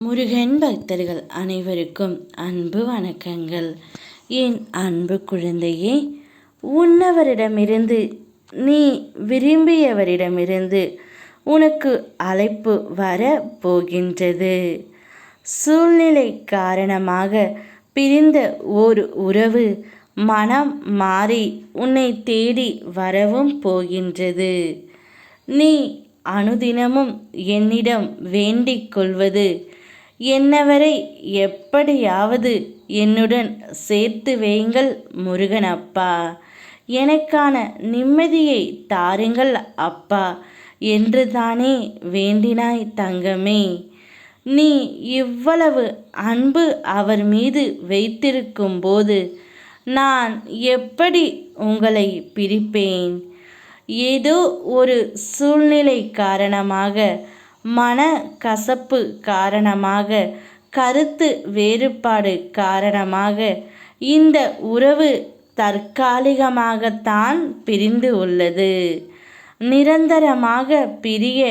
முருகன் பக்தர்கள் அனைவருக்கும் அன்பு வணக்கங்கள். என் அன்பு குழந்தையே, உன்னவரிடமிருந்து நீ விரும்பியவரிடமிருந்து உனக்கு அழைப்பு வர போகின்றது. சூழ்நிலை காரணமாக பிரிந்த ஓர் உறவு மனம் மாறி உன்னை தேடி வரவும் போகின்றது. நீ அனுதினமும் என்னிடம் வேண்டிக் கொள்வது, என்னவரை எப்படியாவது என்னுடன் சேர்த்து வையுங்கள் முருகன் அப்பா, எனக்கான நிம்மதியை தாருங்கள் அப்பா என்று தானே வேண்டினாய் தங்கமே. நீ இவ்வளவு அன்பு அவர் மீது வைத்திருக்கும் போது நான் எப்படி உங்களை பிரிப்பேன்? ஏதோ ஒரு சூழ்நிலை காரணமாக, மன கசப்பு காரணமாக, கருத்து வேறுபாடு காரணமாக இந்த உறவு தற்காலிகமாகத்தான் பிரிந்து உள்ளது. நிரந்தரமாக பிரிய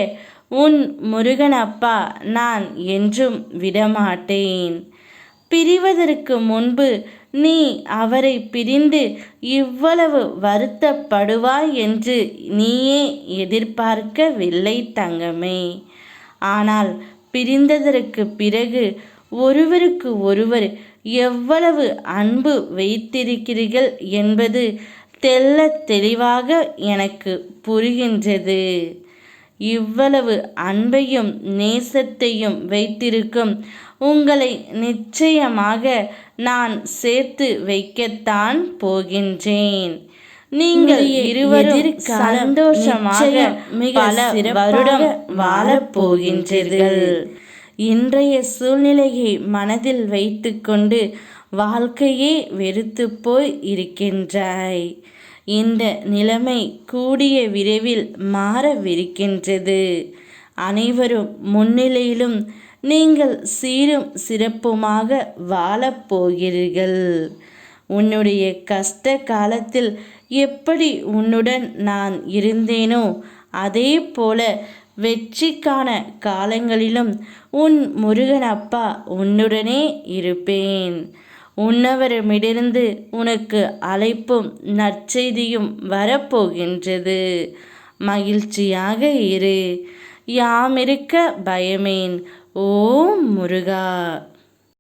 உன் முருகனப்பா நான் என்றும் விடமாட்டேன். பிரிவதற்கு முன்பு நீ அவரை பிரிந்து இவ்வளவு வருத்தப்படுவாய் என்று நீயே எதிர்பார்க்கவில்லை தங்கமே. ஆனால் பிரிந்ததற்கு பிறகு ஒருவருக்கு ஒருவர் எவ்வளவு அன்பு வைத்திருக்கிறீர்கள் என்பது தெள்ளத் தெளிவாக எனக்கு புரிகின்றது. இவ்வளவு அன்பையும் நேசத்தையும் வைத்திருக்கும் உங்களை நிச்சயமாக நான் சேர்த்து வைக்கத்தான் போகின்றேன். நீங்கள் இருவரும் சந்தோஷமாக பல வருடம் வாழப் போகின்றீர்கள். இன்றைய சூழ்நிலையை மனதில் வைத்துக்கொண்டு வாழ்க்கையே வெறுத்து போய் இருக்கின்றாய். இந்த நிலைமை கூடிய விரைவில் மாறவிருக்கின்றது. அனைவரும் முன்னிலையிலும் நீங்கள் சீரும் சிறப்புமாக வாழப்போகிறீர்கள். உன்னுடைய கஷ்ட காலத்தில் எப்படி உன்னுடன் நான் இருந்தேனோ அதே போல வெற்றிக்கான காலங்களிலும் உன் முருகனப்பா உன்னுடனே இருப்பேன். உன்னவரிடமிருந்து உனக்கு அழைப்பும் நற்செய்தியும் வரப்போகின்றது. மகிழ்ச்சியாக இரு. யாமிருக்க பயமேன். ஓம் முருகா.